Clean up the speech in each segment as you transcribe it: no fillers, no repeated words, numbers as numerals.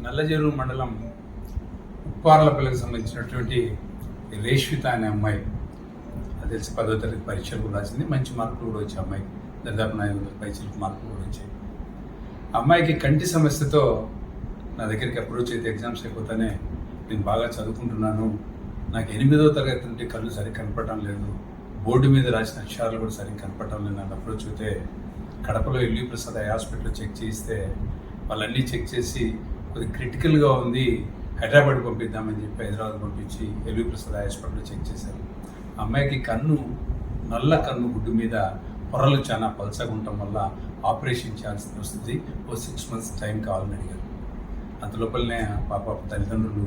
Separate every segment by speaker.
Speaker 1: నల్లజెరువు మండలం ఉప్పార్లపల్లికి సంబంధించినటువంటి రేష్విత అనే అమ్మాయి, అది తెలిసి 10వ తరగతి పరీక్షలు కూడా రాసింది. మంచి మార్కులు కూడా వచ్చాయి. అమ్మాయి దాదాపు 400 పైసలకు మార్కులు కూడా వచ్చాయి. అమ్మాయికి కంటి సమస్యతో నా దగ్గరికి అప్రోచ్ అయితే ఎగ్జామ్స్ అయిపోతానే నేను బాగా చదువుకుంటున్నాను, నాకు 8వ తరగతి నుండి కళ్ళు సరిగ్గా కనపడటం లేదు, బోర్డు మీద రాసిన అక్షరాలు కూడా సరిగ్గా కనపడటం లేదు నాకు అప్రోచ్ అయితే కడపలో ఎల్వి ప్రసాద్ హాస్పిటల్లో చెక్ చేయిస్తే వాళ్ళన్నీ చెక్ చేసి కొద్దిగా క్రిటికల్గా ఉంది, హైదరాబాద్ పంపిద్దామని చెప్పి హైదరాబాద్ పంపించి ఎల్వి ప్రసాద్ హాస్పిటల్లో చెక్ చేశారు. అమ్మాయికి నల్ల కన్ను గుడ్డు మీద పొరలు చాలా పల్చగా ఉండటం వల్ల ఆపరేషన్ చేయాల్సి వస్తుంది, 6 months టైం కావాలని అడిగారు. అంత లోపలనే పాప తల్లిదండ్రులు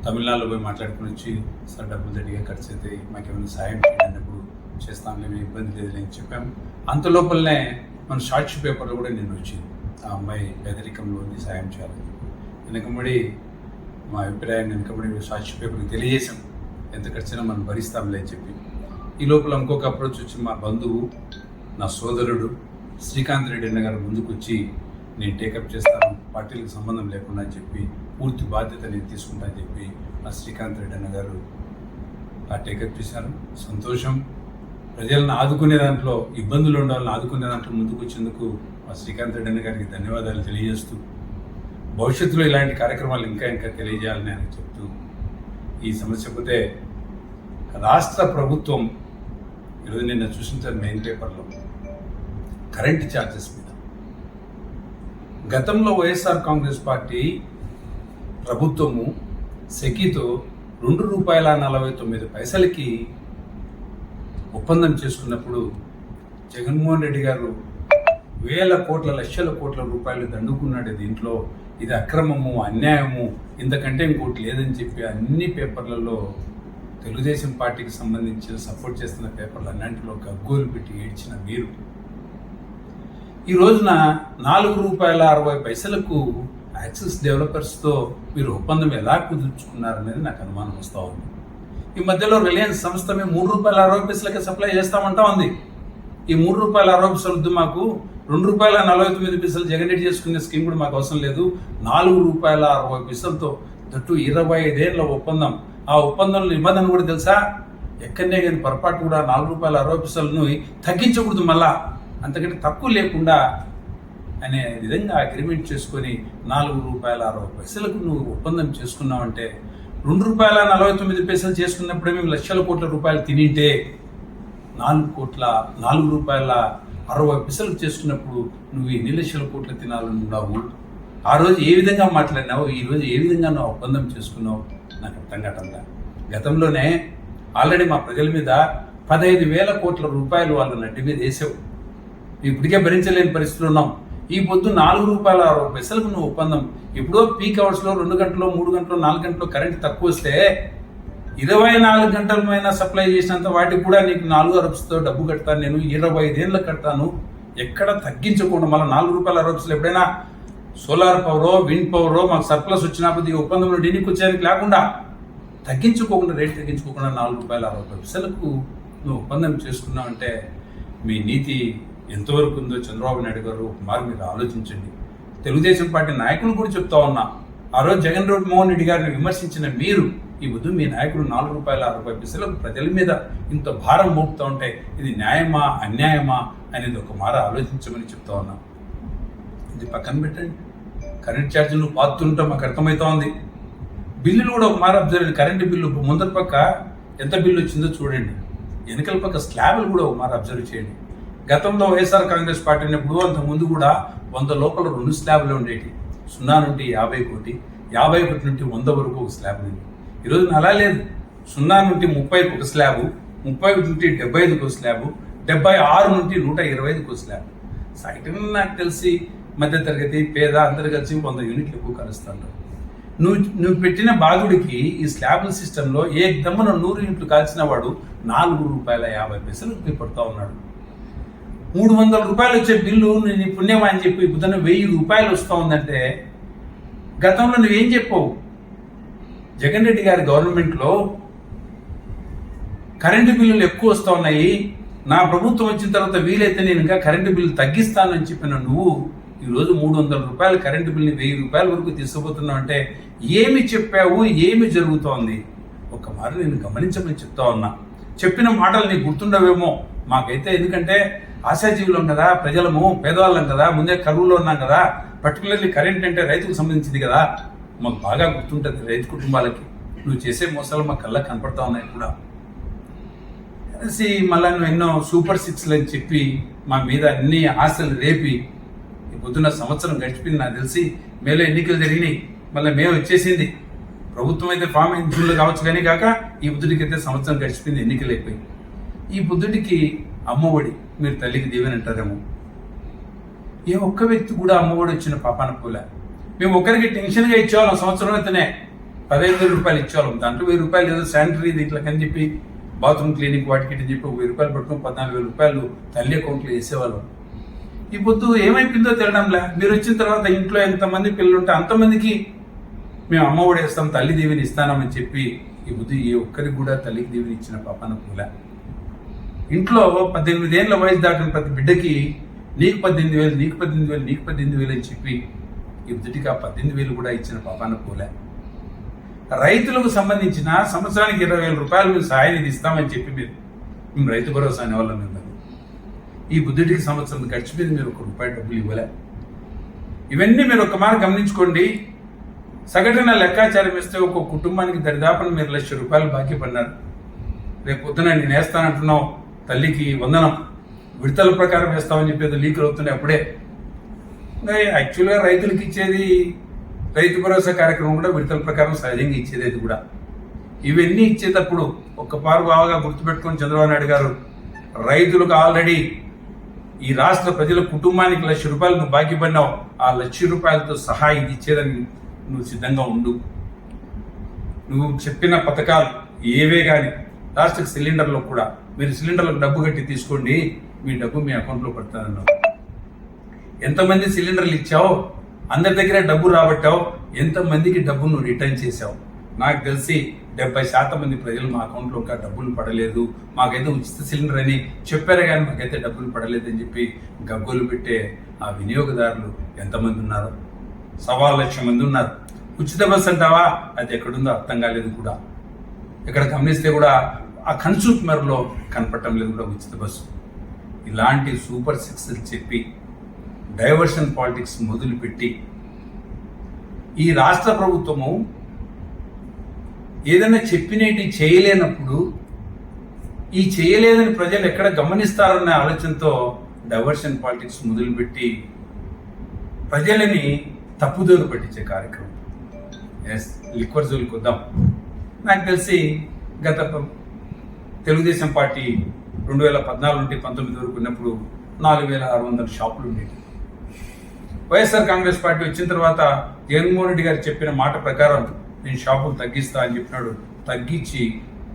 Speaker 1: తమిళనాడులో పోయి మాట్లాడుకుని వచ్చి, సార్ డబ్బులు తడిగా ఖర్చు అయితే మాకేమైనా సాయం చేయనప్పుడు చేస్తానులేమీ ఇబ్బంది లేదు అని చెప్పాము. అంత లోపలనే మన సాక్షి పేపర్లో కూడా నేను వచ్చింది, ఆ అమ్మాయి పేదరికంలో ఉంది, సాయం చేయాలని. వెనకబడి మా అభిప్రాయాన్ని సాక్షి పేపర్కి తెలియజేశాం, ఎంత ఖర్చైనా మనం భరిస్తాంలే అని చెప్పి. ఈ లోపల ఇంకొక అప్రోచ్ వచ్చి మా బంధువు, నా సోదరుడు శ్రీకాంత్ రెడ్డి అన్న గారు ముందుకు వచ్చి, నేను టేకప్ చేస్తాను, పార్టీలకు సంబంధం లేకుండా అని చెప్పి, పూర్తి బాధ్యత నేను తీసుకుంటా అని చెప్పి మా శ్రీకాంత్ రెడ్డి అన్న గారు ఆ టేకప్ చేశారు. సంతోషం. ప్రజలను ఆదుకునే దాంట్లో, ఇబ్బందులు ఉండాలని ఆదుకునే దాంట్లో ముందుకు వచ్చేందుకు మా శ్రీకాంత్ రెడ్డి అన్న గారికి ధన్యవాదాలు తెలియజేస్తూ, భవిష్యత్తులో ఇలాంటి కార్యక్రమాలు ఇంకా తెలియజేయాలని ఆయన చెప్తూ, ఈ సమస్య పోతే రాష్ట్ర ప్రభుత్వం ఈరోజు నిన్న చూసిన మెయిన్ పేపర్లో కరెంటు ఛార్జెస్ మీద, గతంలో వైఎస్ఆర్ కాంగ్రెస్ పార్టీ ప్రభుత్వము సెకీతో ₹2.49 ఒప్పందం చేసుకున్నప్పుడు జగన్మోహన్ రెడ్డి గారు వేల కోట్ల లక్షల కోట్ల రూపాయలు దండుకున్నాడు. దీంట్లో ఇది అక్రమము, అన్యాయము, ఇంతకంటే ఇంకోటి లేదని చెప్పి అన్ని పేపర్లలో తెలుగుదేశం పార్టీకి సంబంధించిన సపోర్ట్ చేస్తున్న పేపర్లు అన్నింటిలో గగ్గోలు పెట్టి ఏడ్చిన మీరు ఈ రోజున ₹4.60 యాక్సిస్ డెవలపర్స్తో మీరు ఒప్పందం ఎలా కుదుర్చుకున్నారనేది నాకు అనుమానం వస్తూ ఉంది. ఈ మధ్యలో రిలయన్స్ సంస్థ మేము ₹3.60 సప్లై చేస్తామంటా ఉంది. ఈ ₹3.60 వద్దు, మాకు ₹2.49 జగన్ రెడ్డి చేసుకునే స్కీమ్ కూడా మాకు అవసరం లేదు, ₹4.60తో దట్టు 25 ఏళ్ల ఒప్పందం. ఆ ఒప్పందంలో నిబంధన కూడా తెలుసా, ఎక్కడనే కానీ పొరపాటు కూడా ₹4.60ను తగ్గించకూడదు, మళ్ళా అంతకంటే తక్కువ లేకుండా అనే విధంగా అగ్రిమెంట్ చేసుకొని ₹4.60 నువ్వు ఒప్పందం చేసుకున్నావంటే, ₹2.49 చేసుకున్నప్పుడే మేము లక్షల కోట్ల రూపాయలు తినింటే ₹4.60 చేసుకున్నప్పుడు నువ్వు ఎన్ని లక్షల కోట్లు తినాలనున్నావు? ఆ రోజు ఏ విధంగా మాట్లాడినావు, ఈ రోజు ఏ విధంగా నువ్వు ఒప్పందం చేసుకున్నావు నాకు అర్థం కావట్లా. గతంలోనే ఆల్రెడీ మా ప్రజల మీద 15,000 కోట్ల రూపాయలు వాళ్ళు నడ్డి మీద వేసావు. ఇప్పటికే భరించలేని పరిస్థితులు ఉన్నాం. ఈ పొద్దు ₹4.60 నువ్వు ఒప్పందం, ఎప్పుడో పీక్ అవర్స్లో 2 గంటలు 3 గంటలు 4 గంటలు కరెంట్ తక్కువ వస్తే 24 గంటలమైనా సప్లై చేసినంత వాటికి కూడా నీకు ₹4.60తో డబ్బు కడతాను, నేను 25 ఏళ్ళు కడతాను, ఎక్కడ తగ్గించకుండా. మళ్ళీ ₹4.60 ఎప్పుడైనా సోలార్ పవరో విండ్ పవరో మాకు సర్ప్లస్ వచ్చినప్పుడు ఈ ఒప్పందంలో డీనికి వచ్చేందుకు లేకుండా తగ్గించుకోకుండా, రేట్ తగ్గించుకోకుండా ₹4.60 నువ్వు ఒప్పందం చేసుకున్నావంటే మీ నీతి ఎంతవరకు ఉందో చంద్రబాబు నాయుడు గారు ఒకమారు మీరు ఆలోచించండి. తెలుగుదేశం పార్టీ నాయకులు కూడా చెప్తా ఉన్నా, ఆ రోజు జగన్మోహన్ రెడ్డి గారిని విమర్శించిన మీరు ఈ బుద్ధు మీ నాయకుడు ₹4.60 ప్రజల మీద ఇంత భారం మోపుతూ ఉంటే ఇది న్యాయమా అన్యాయమా అనేది ఒక మార ఆలోచించమని చెప్తా ఉన్నా. ఇది పక్కన పెట్టండి, కరెంట్ ఛార్జీలు నువ్వు పాతుంటాం మాకు అర్థమవుతా ఉంది. బిల్లులు కూడా ఒక మార అబ్జర్వ్, కరెంటు బిల్లు ముందర పక్క ఎంత బిల్లు వచ్చిందో చూడండి, వెనకల పక్క స్లాబ్లు కూడా ఒక మార అబ్జర్వ్ చేయండి. గతంలో వైఎస్ఆర్ కాంగ్రెస్ పార్టీ ఉన్నప్పుడు అంతకుముందు కూడా 100 లోపల 2 స్లాబ్లు ఉండేవి, 0 నుండి 50 కోటి, 51 నుండి 100 వరకు ఒక స్లాబ్ ఉంది. ఈరోజు అలా లేదు, 0 నుండి 30కి ఒక స్లాబు, 30 నుండి 75కి ఒక స్లాబు, 76 నుండి 125కి ఒక స్లాబ్. సైతం నాకు తెలిసి మధ్యతరగతి పేద అందరు కలిసి 100 యూనిట్లు ఎక్కువ కలుస్తాను. నువ్వు పెట్టిన బాధుడికి ఈ స్లాబుల సిస్టంలో ఏ దమ్మన 100 యూనిట్లు కాల్చిన వాడు ₹4.50 పడుతూ ఉన్నాడు. ₹300 వచ్చే బిల్లు నేను పుణ్యమా అని చెప్పి బుధన ₹1000 వస్తూ ఉందంటే గతంలో నువ్వేం చెప్పావు? జగన్ రెడ్డి గారి గవర్నమెంట్లో కరెంటు బిల్లులు ఎక్కువ వస్తూ ఉన్నాయి, నా ప్రభుత్వం వచ్చిన తర్వాత వీలైతే నేను ఇంకా కరెంటు బిల్లు తగ్గిస్తానని చెప్పిన నువ్వు ఈరోజు 300 రూపాయల కరెంటు బిల్ని 1000 రూపాయల వరకు తీసుకుపోతున్నావు అంటే ఏమి చెప్పావు, ఏమి జరుగుతోంది? ఒక మారు నేను గమనించమని చెప్తా ఉన్నా. చెప్పిన మాటలు నీకు గుర్తుండవేమో, మాకైతే ఎందుకంటే ఆశాజీవులం కదా, ప్రజలము పేదవాళ్ళం కదా, ముందే కరువులో ఉన్నాం కదా, పర్టికులర్లీ కరెంట్ అంటే రైతుకు సంబంధించింది కదా, మాకు బాగా గుర్తుంటుంది రైతు కుటుంబాలకి. నువ్వు చేసే మోసాలు మా కళ్ళకి కనపడతా ఉన్నాయి కూడా. మళ్ళీ నువ్వు ఎన్నో సూపర్ 6లు అని చెప్పి మా మీద అన్ని ఆశలు రేపి ఈ పొద్దున్న సంవత్సరం గడిచిపోయింది. నాకు తెలిసి మేలో ఎన్నికలు జరిగినాయి, మళ్ళీ మే వచ్చేసింది. ప్రభుత్వం అయితే ఫామ్ జూన్లో కావచ్చు కానీ కాక ఈ బుద్ధుడికి అయితే సంవత్సరం గడిచిపోయింది, ఎన్నికలు అయిపోయి. ఈ బుద్ధుడికి అమ్మఒడి మీరు తల్లికి దీవెని అంటారేమో. ఏ ఒక్క వ్యక్తి కూడా అమ్మఒడి వచ్చిన పాపాన పోలే. మేము ఒకరికి టెన్షన్గా ఇచ్చేవాళ్ళం, సంవత్సరం అయితేనే 15,000 రూపాయలు ఇచ్చేవాళ్ళం. దాంట్లో 1000 రూపాయలు ఏదో శానిటరీ దీంట్లకని చెప్పి బాత్రూమ్ క్లీనింగ్ వాటికి చెప్పి 1000 రూపాయలు పట్టుకుని 14,000 రూపాయలు తల్లి అకౌంట్లో వేసేవాళ్ళం. ఈ పొద్దు ఏమైపోయిందో తెలియడంలే. మీరు వచ్చిన తర్వాత ఇంట్లో ఎంతమంది పిల్లలు ఉంటే అంతమందికి మేము అమ్మఒడి వేస్తాం, తల్లి దీవెని ఇస్తానని చెప్పి ఈ బుద్ధి ఏ ఒక్కరికి కూడా తల్లికి దీవెని ఇచ్చిన పాపాన పోలే. ఇంట్లో 18 ఏళ్ళ వయసు దాటిన ప్రతి బిడ్డకి నీకు 18,000, నీకు 18,000, నీకు 18,000 అని చెప్పి ఈ బుద్ధికి ఆ 18,000 కూడా ఇచ్చిన పాపాన పోలే. రైతులకు సంబంధించిన సంవత్సరానికి 20,000 రూపాయలు మేము సహాయాన్ని ఇస్తామని చెప్పి మేము రైతు భరోసా అనేవాళ్ళం. మేము ఈ బుద్ధుడికి సంవత్సరం గడిచిపోయింది, మీరు 1 రూపాయి డబ్బులు ఇవ్వలే. ఇవన్నీ మీరు ఒక మాట గమనించుకోండి. సగటున లెక్కాచారం ఇస్తే ఒక కుటుంబానికి దరిదాపున మీరు 1,00,000 రూపాయలు బాకీ పడినారు. రేపు పొద్దున నేను వేస్తానంటున్నావు తల్లికి వందనం, విడతల ప్రకారం వేస్తామని చెప్పేది లీకులు అవుతున్నాయి అప్పుడే. యాక్చువల్గా రైతులకు ఇచ్చేది రైతు భరోసా కార్యక్రమం కూడా విడతల ప్రకారం సహజంగా ఇచ్చేది. అది కూడా ఇవన్నీ ఇచ్చేటప్పుడు ఒక్కపారు బాగా గుర్తుపెట్టుకొని చంద్రబాబు నాయుడు గారు, రైతులకు ఆల్రెడీ ఈ రాష్ట్ర ప్రజల కుటుంబానికి 1,00,000 రూపాయలు నువ్వు బాకీ పడినావు, ఆ 1,00,000 రూపాయలతో సహా ఇది ఇచ్చేదని నువ్వు సిద్ధంగా ఉండు. నువ్వు చెప్పిన పథకాలు ఏవే కానీ లాస్ట్కి సిలిండర్లో కూడా మీరు సిలిండర్లకు డబ్బు కట్టి తీసుకోండి, మీ డబ్బు మీ అకౌంట్లో పడుతుందన్నావు. ఎంతమంది సిలిండర్లు ఇచ్చావు, అందరి దగ్గర డబ్బు రాబట్టావు, ఎంతమందికి డబ్బు నువ్వు రిటర్న్ చేసావు? నాకు తెలిసి 70% మంది ప్రజలు మా అకౌంట్లో ఇంకా డబ్బులు పడలేదు, మాకైతే ఉచిత సిలిండర్ అని చెప్పారు కానీ మాకైతే డబ్బులు పడలేదని చెప్పి గగ్గోలు పెట్టే ఆ వినియోగదారులు ఎంతమంది ఉన్నారు? 1,00,000 మంది ఉన్నారు. ఉచిత బస్సు అంటావా, అది ఎక్కడుందో అర్థం కాలేదు కూడా. ఇక్కడ గమనిస్తే కూడా ఆ కన్సూమర్లో కనపడటం లేదు కూడా ఉచిత బస్సు. ఇలాంటి సూపర్ 6లు చెప్పి డైవర్షన్ పాలిటిక్స్ మొదలుపెట్టి ఈ రాష్ట్ర ప్రభుత్వము ఏదైనా చెప్పినేటి చేయలేనప్పుడు ఈ చేయలేదని ప్రజలు ఎక్కడ గమనిస్తారన్న ఆలోచనతో డైవర్షన్ పాలిటిక్స్ మొదలుపెట్టి ప్రజలని తప్పుదోలు పట్టించే కార్యక్రమం. లిక్వర్ జోలికి వద్దాం. నాకు తెలిసి గత తెలుగుదేశం పార్టీ 2014 నుండి 19 వరకు ఉన్నప్పుడు 4,600 షాపులు ఉండేవి. వైఎస్ఆర్ కాంగ్రెస్ పార్టీ వచ్చిన తర్వాత జగన్మోహన్ రెడ్డి గారు చెప్పిన మాట ప్రకారం నేను షాపులు తగ్గిస్తా అని చెప్పినాడు. తగ్గించి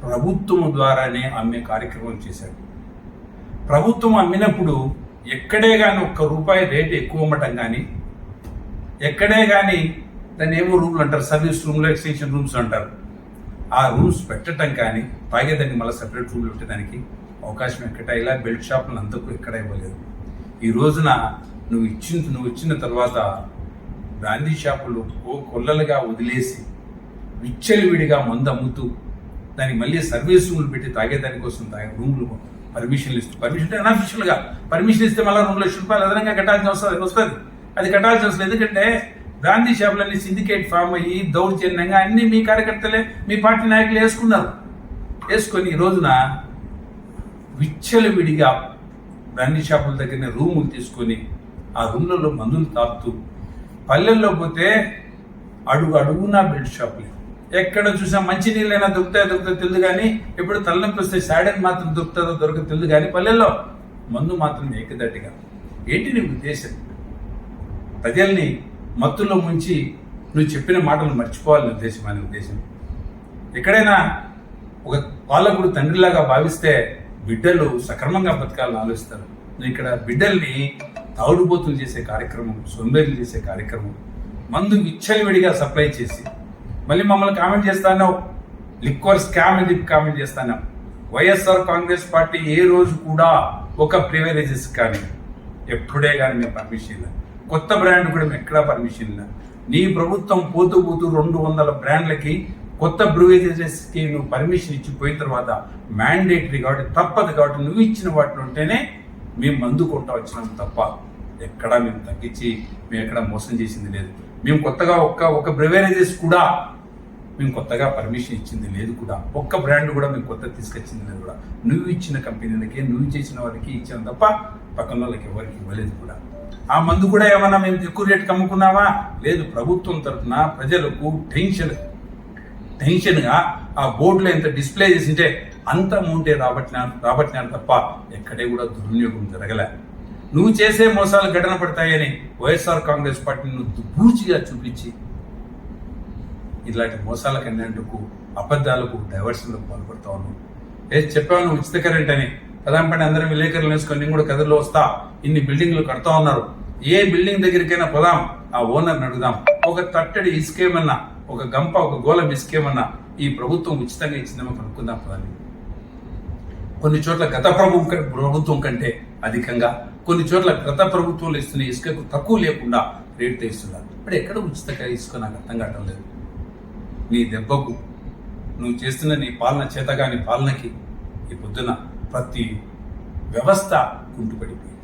Speaker 1: ప్రభుత్వం ద్వారానే అమ్మే కార్యక్రమం చేశాడు. ప్రభుత్వం అమ్మినప్పుడు ఎక్కడే కానీ ₹1 రేటు ఎక్కువ అమ్మటం కానీ, ఎక్కడే కానీ దాన్ని ఏమో రూమ్లు అంటారు, సర్వీస్ రూమ్లో ఎక్స్టెన్షన్ రూమ్స్ అంటారు, ఆ రూమ్స్ పెట్టడం కానీ తాగేదాన్ని మళ్ళీ సపరేట్ రూమ్లు పెట్టడానికి అవకాశం ఎక్కడ, ఇలా బెల్ట్ షాపులు అంతకు ఎక్కడ ఇవ్వలేదు. ఈ రోజున నువ్వు ఇచ్చిన తర్వాత బ్రాందీ షాపులు కొల్లలుగా వదిలేసి విచ్చలవిడిగా మందు అమ్ముతూ దానికి మళ్ళీ సర్వీస్ రూమ్లు పెట్టి తాగేదాని కోసం రూమ్లు పర్మిషన్లు ఇస్తూ, పర్మిషన్ అంటే అన్అఫిషియల్గా పర్మిషన్ ఇస్తే మళ్ళీ ₹2,00,000 అదనంగా కట్టాల్సిన వస్తుంది. అది కట్టాల్సి వస్తుంది. ఎందుకంటే బ్రాందీ షాపులన్నీ సిండికేట్ ఫామ్ అయ్యి దౌర్జన్యంగా అన్ని మీ కార్యకర్తలే, మీ పార్టీ నాయకులు వేసుకొని ఈ రోజున విచ్చలవిడిగా బ్రాందీ షాపుల దగ్గరనే రూములు తీసుకొని ఆ రూమ్లలో మందులు తాగుతూ, పల్లెల్లో పోతే అడుగునా బెల్ట్ షాపులే. ఎక్కడ చూసా మంచి నీళ్ళైనా దొరుకుతాయో తెలియదు కానీ, ఎప్పుడు తలనొప్పి వస్తే సాడన్ మాత్రం దొరకదో తెలియదు కానీ పల్లెల్లో మందు మాత్రం ఏకదట్టిగా. ఏంటి నీ ఉద్దేశం? ప్రజల్ని మత్తులో ముంచి నువ్వు చెప్పిన మాటలు మర్చిపోవాలని ఉద్దేశం అనే ఉద్దేశం. ఎక్కడైనా ఒక పాలకుడు తండ్రిలాగా భావిస్తే బిడ్డలు సక్రమంగా బతకాలని ఆలోచిస్తారు. నువ్వు ఇక్కడ బిడ్డల్ని తాగుడుబోతులు చేసే కార్యక్రమం, సొంబేర్లు చేసే కార్యక్రమం, మందు విచ్చలవిడిగా సప్లై చేసి మళ్ళీ మమ్మల్ని కామెంట్ చేస్తాను, లిక్వర్ స్కామ్ అని కామెంట్ చేస్తాను. వైఎస్ఆర్ కాంగ్రెస్ పార్టీ ఏ రోజు కూడా ఒక ప్రివిలేజెస్ కానీ ఎప్పుడే కానీ మేము పర్మిషన్ కొత్త బ్రాండ్ కూడా ఎక్కడా పర్మిషన్ లేదు. నీ ప్రభుత్వం పోతూ 200 బ్రాండ్లకి కొత్త బ్రూవేజెస్కి నువ్వు పర్మిషన్ ఇచ్చి పోయిన తర్వాత మ్యాండేటరీ కాబట్టి తప్పదు కాబట్టి నువ్వు ఇచ్చిన వాటిలో ఉంటేనే మేము మందు కొట్ట వచ్చినాం తప్ప ఎక్కడా మేము తగ్గించి మేము ఎక్కడ మోసం చేసింది లేదు. మేము కొత్తగా ఒక బ్రివేరేజెస్ కూడా మేము కొత్తగా పర్మిషన్ ఇచ్చింది లేదు కూడా. ఒక్క బ్రాండ్ కూడా మేము కొత్త తీసుకొచ్చింది లేదు కూడా. నువ్వు ఇచ్చిన కంపెనీలకి నువ్వు చేసిన వాళ్ళకి ఇచ్చాను తప్ప పక్కన వాళ్ళకి ఎవరికి ఇవ్వలేదు కూడా. ఆ మందు కూడా ఏమన్నా మేము ఎక్కువ రేటుకి అమ్ముకున్నావా? లేదు. ప్రభుత్వం తరఫున ప్రజలకు టెన్షన్గా ఆ బోర్డులో ఎంత డిస్ప్లే చేసింటే అంత అమౌంటే రాబట్టినారు తప్ప ఎక్కడే కూడా దుర్వినియోగం జరగలే. నువ్వు చేసే మోసాలు ఘటన పడతాయని వైఎస్ఆర్ కాంగ్రెస్ పార్టీని పూర్తిగా చూపించి ఇలాంటి మోసాలకు అన్నింటికు అబద్ధాలకు డైవర్షన్లకు పాల్పడతా ఉన్నావు. చెప్పాను ఉచిత కరెంట్ అని పదాంపండి అందరం విలేకరులు వేసుకొని నేను కూడా కథల్లో వస్తా. ఇన్ని బిల్డింగ్లు కడతా ఉన్నారు. ఏ బిల్డింగ్ దగ్గరికైనా పోదాం, ఆ ఓనర్ని అడుగుదాం. ఒక తట్టడి ఇసుకేమన్నా, ఒక గంప, ఒక గోళం ఇసుకేమన్నా ఈ ప్రభుత్వం ఉచితంగా ఇచ్చిందేమో కనుక్కుందాం పదాన్ని. కొన్ని చోట్ల గత ప్రభుత్వం కంటే అధికంగా, కొన్ని చోట్ల గత ప్రభుత్వంలో ఇస్తున్న ఇసుకకు తక్కువ లేకుండా రేటుతో ఇస్తున్నారు. ఇప్పుడు ఎక్కడ ఉచితంగా ఇసుక నాకు అర్థం కావటం లేదు. నీ దెబ్బకు నువ్వు చేస్తున్న నీ పాలన చేతగాని పాలనకి ఈ పొద్దున ప్రతి వ్యవస్థ కుంటుపడిపోయింది.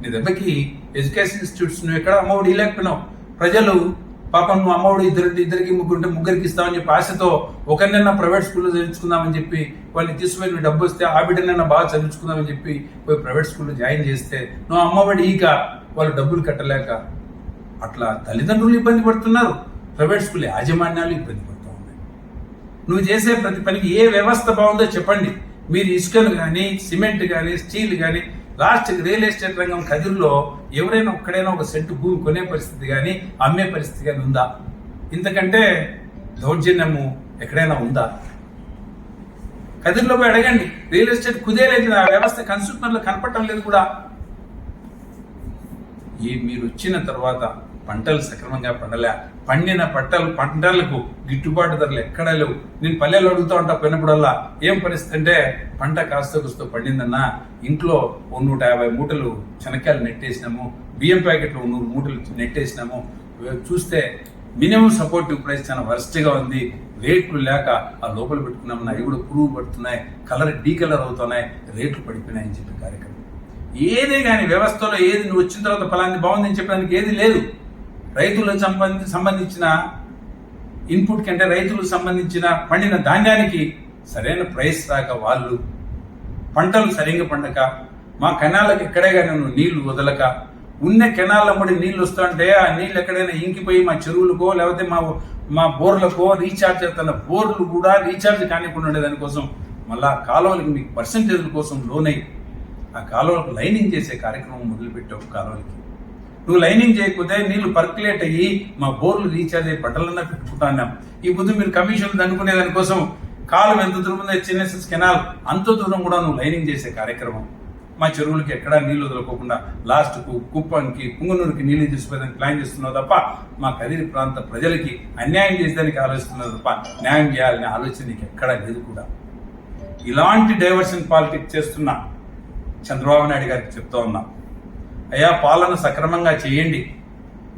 Speaker 1: నీ దెబ్బకి ఎడ్యుకేషన్ ఇన్స్టిట్యూట్స్ నువ్వు ఎక్కడ అమ్మఒడి లేకపోయినావు. ప్రజలు పాపం నువ్వు అమ్మఒడి ఇద్దరికి ముగ్గురికి ఇస్తామని చెప్పి ఆశతో ఒకరినైనా ప్రైవేట్ స్కూల్లో చదివించుకుందామని చెప్పి వాళ్ళని తీసుకుని నువ్వు డబ్బు వస్తే ఆ బిడ్డనైనా బాగా చదివించుకుందామని చెప్పి పోయి ప్రైవేట్ స్కూల్లో జాయిన్ చేస్తే నువ్వు అమ్మఒడి ఈక వాళ్ళు డబ్బులు కట్టలేక అట్లా తల్లిదండ్రులు ఇబ్బంది పడుతున్నారు, ప్రైవేట్ స్కూల్ యాజమాన్యాలు ఇబ్బంది పడుతూ ఉన్నాయి. నువ్వు చేసే ప్రతి పనికి ఏ వ్యవస్థ బాగుందో చెప్పండి. మీరు ఇసుకలు కానీ, సిమెంట్ కానీ, స్టీల్ కానీ, లాస్ట్కి రియల్ ఎస్టేట్ రంగం కదిరిలో ఎవరైనా ఒక్కడైనా ఒక సెంటు భూమి కొనే పరిస్థితి కానీ అమ్మే పరిస్థితి కానీ ఉందా? ఇంతకంటే దౌర్జన్యము ఎక్కడైనా ఉందా? కదిరిలో పోయి అడగండి. రియల్ ఎస్టేట్ కుదేలేదు, ఆ వ్యవస్థ కన్స్యూమర్లో కనపడటం లేదు కూడా. మీరు వచ్చిన తర్వాత పంటలు సక్రమంగా పండలే. పండిన పంటలకు గిట్టుబాటు ధరలు ఎక్కడా లేవు. నేను పల్లెలు అడుగుతూ ఉంటా పోయినప్పుడల్లా ఏం పరిస్థితి అంటే పంట కాస్త పండిందన్నా ఇంట్లో 150 మూటలు శనక్కాయలు నెట్టేసినాము, బియ్యం ప్యాకెట్లు 100 మూటలు నెట్టేసినాము. చూస్తే మినిమం సపోర్టివ్ ప్రైస్ చాలా వర్స్ట్గా ఉంది. రేట్లు లేక ఆ లోపల పెట్టుకున్నామన్నా అవి కూడా పురుగు పడుతున్నాయి, కలర్ డీకలర్ అవుతున్నాయి, రేట్లు పడిపోయినాయని చెప్పే కార్యక్రమం. ఏదే కానీ వ్యవస్థలో ఏది నువ్వు వచ్చిన తర్వాత ఫలాన్ని బాగుందని చెప్పడానికి ఏది లేదు. రైతులకు సంబంధించిన ఇన్పుట్ కంటే రైతులకు సంబంధించిన పండిన ధాన్యానికి సరైన ప్రైస్ రాక వాళ్ళు పంటలు సరిగ్గా పండక మా కెనాలకు ఎక్కడే కానీ నీళ్లు వదలక ఉన్న కెనాల ముడి నీళ్లు వస్తుంటే ఆ నీళ్ళు ఎక్కడైనా ఇంకిపోయి మా చెరువులకో లేకపోతే మా బోర్లకో రీఛార్జ్ అవుతున్న బోర్లు కూడా రీఛార్జ్ కానికుండా ఉండే దానికోసం మళ్ళా కాలువలకి మీకు పర్సెంటేజ్ల కోసం లోన్ అయ్యి ఆ కాలువలకు లైనింగ్ చేసే కార్యక్రమం మొదలుపెట్టావు. కాలువలకి నువ్వు లైనింగ్ చేయకపోతే నీళ్లు పర్కులేట్ అయ్యి మా బోర్లు రీఛార్జ్ అయ్యి పట్టలన్నా పెట్టుకుంటున్నాం. ఈ బుద్ధి మీరు కమిషన్లు దండుకునే దానికోసం కాలం ఎంత దూరం ఉందో చిన్నెస్ కెనాల్ అంత దూరం కూడా నువ్వు లైనింగ్ చేసే కార్యక్రమం. మా చెరువులకి ఎక్కడా నీళ్లు వదులుకోకుండా లాస్ట్కు కుప్పంకి పుంగనూరుకి నీళ్లు తీసిపోయేదానికి ప్లాన్ చేస్తున్నావు తప్ప మా కదిరి ప్రాంత ప్రజలకి అన్యాయం చేసేదానికి ఆలోచిస్తున్నావు తప్ప న్యాయం చేయాలనే ఆలోచన నీకు ఎక్కడా లేదు కూడా. ఇలాంటి డైవర్షన్ పాలిటిక్స్ చేస్తున్నా చంద్రబాబు నాయుడు గారికి చెప్తా ఉన్నా, అయ్యా పాలన సక్రమంగా చేయండి.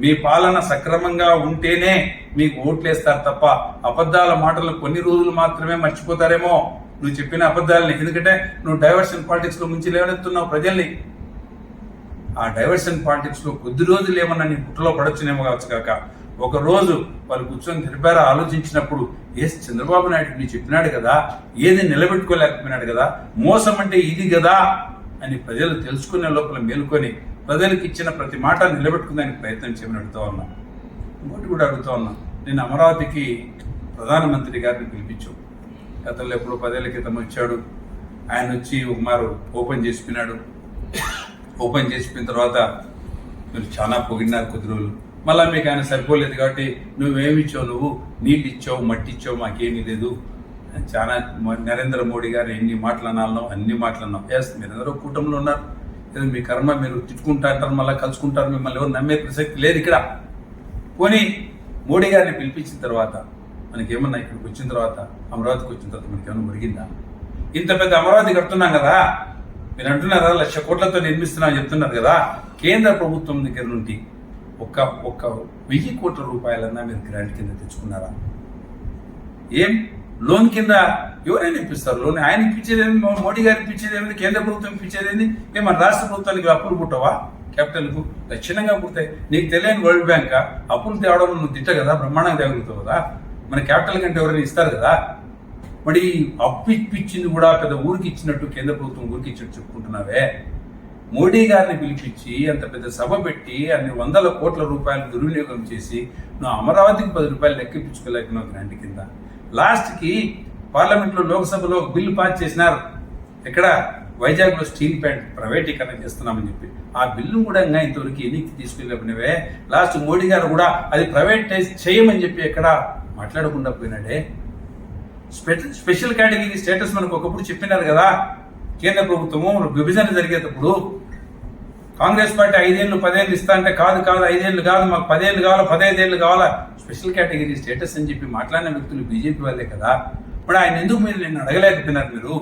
Speaker 1: మీ పాలన సక్రమంగా ఉంటేనే మీకు ఓట్లేస్తారు తప్ప అబద్ధాల మాటలు కొన్ని రోజులు మాత్రమే మర్చిపోతారేమో నువ్వు చెప్పిన అబద్ధాలని. ఎందుకంటే నువ్వు డైవర్షన్ పాలిటిక్స్ లో ముంచి లేవనెత్తున్నావు ప్రజల్ని. ఆ డైవర్షన్ పాలిటిక్స్ లో కొద్ది రోజులు ఏమన్నా నీ పుట్టలో పడొచ్చునేమో కావచ్చు కాక ఒక రోజు వాళ్ళు కూర్చొని తెరిపారా ఆలోచించినప్పుడు చంద్రబాబు నాయుడు నీ చెప్పినాడు కదా, ఏది నిలబెట్టుకోలేకపోయినాడు కదా, మోసం అంటే ఇది కదా అని ప్రజలు తెలుసుకునే లోపల మేలుకొని ప్రజలకు ఇచ్చిన ప్రతి మాట నిలబెట్టుకునే ప్రయత్నం చేయమని అడుగుతా ఉన్నా. ఇంకోటి కూడా అడుగుతా ఉన్నా, నేను అమరావతికి ప్రధానమంత్రి గారిని పిలిపించావు. గతంలో ఎప్పుడో 10 ఏళ్ల క్రితం వచ్చాడు. ఆయన వచ్చి ఒక మారు ఓపెన్ చేసిపోయినాడు. ఓపెన్ చేసిపోయిన తర్వాత మీరు చాలా పొగిడినారు కొద్ది రోజులు. మళ్ళీ మీకు ఆయన సరిపోలేదు కాబట్టి నువ్వేమిచ్చావు, నువ్వు నీళ్ళు ఇచ్చావు, మట్టి ఇచ్చావు, మాకేమీ లేదు. చాలా నరేంద్ర మోడీ గారు ఎన్ని మాటలు అనాలనో అన్ని మాటలు అన్నాం. ఎస్ మీరందరూ కూటమిలో ఉన్నారు, మీ కర్మ, మీరు తిట్టుకుంటా అంటారు, మళ్ళీ కలుసుకుంటారు, మిమ్మల్ని ఎవరు నమ్మే ప్రసక్తి లేదు ఇక్కడ. పోనీ మోడీ గారిని పిలిపించిన తర్వాత మనకేమన్నా ఇక్కడికి వచ్చిన తర్వాత అమరావతికి వచ్చిన తర్వాత మనకేమన్నా మురిగిందా? ఇంత పెద్ద అమరావతి కడుతున్నాం కదా, మీరు అంటున్నారా 1,00,000 కోట్లతో నిర్మిస్తున్నామని చెప్తున్నారు కదా. కేంద్ర ప్రభుత్వం దగ్గర నుండి ఒక 1000 కోట్ల రూపాయలన్నా మీరు గ్రాంట్ కింద తెచ్చుకున్నారా? ఏం లోన్ కింద ఎవరైనా ఇప్పిస్తారు లోన్? ఆయన ఇప్పించేది మోడీ గారు ఇప్పించేది కేంద్ర ప్రభుత్వం ఇప్పించేది మన రాష్ట్ర ప్రభుత్వానికి అప్పులు పుట్టవా? క్యాపిటల్కు లక్షణంగా పుడతాయి. నీకు తెలియని వరల్డ్ బ్యాంక్ అప్పులు తేవడం నువ్వు తిట్ట కదా, బ్రహ్మాండంగా తేగలుగుతావు కదా. మన క్యాపిటల్ కంటే ఎవరైనా ఇస్తారు కదా. మరి అప్పు ఇప్పించింది కూడా పెద్ద ఊరికి ఇచ్చినట్టు, కేంద్ర ప్రభుత్వం ఊరికి ఇచ్చినట్టు చెప్పుకుంటున్నావే. మోడీ గారిని పిలిపించి అంత పెద్ద సభ పెట్టి అన్ని 100 కోట్ల రూపాయలు దుర్వినియోగం చేసి నువ్వు అమరావతికి 10 రూపాయలు లెక్కించుకోలేకున్నావు గ్రాంట్ కింద. లాస్ట్కి పార్లమెంట్లో, లోక్సభలో బిల్లు పాస్ చేసినారు. ఎక్కడ? వైజాగ్లో స్టీల్ ప్లాంట్ ప్రైవేటీకరణ చేస్తున్నామని చెప్పి ఆ బిల్లు కూడా ఇంకా ఇంతవరకు ఎన్నికి తీసుకెళ్ళకపోయినవే. లాస్ట్ మోడీ గారు కూడా అది ప్రైవేటైజ్ చేయమని చెప్పి ఎక్కడ మాట్లాడకుండా పోయినాడే. స్పెషల్ కేటగిరీ స్టేటస్ మనకు ఒకప్పుడు చెప్పినారు కదా కేంద్ర ప్రభుత్వము. విభజన జరిగేటప్పుడు కాంగ్రెస్ పార్టీ 5 ఏళ్ళు 10 ఏళ్ళు ఇస్తా అంటే కాదు 5 ఏళ్ళు కాదు, మాకు 10 ఏళ్ళు కావాలా, 15 ఏళ్ళు కావాలా, స్పెషల్ కేటగిరీ స్టేటస్ అని చెప్పి మాట్లాడిన వ్యక్తులు బీజేపీ వాళ్ళే కదా. మరి ఆయన ఎందుకు మీరు నిన్ను అడగలేకపోయినారు? మీరు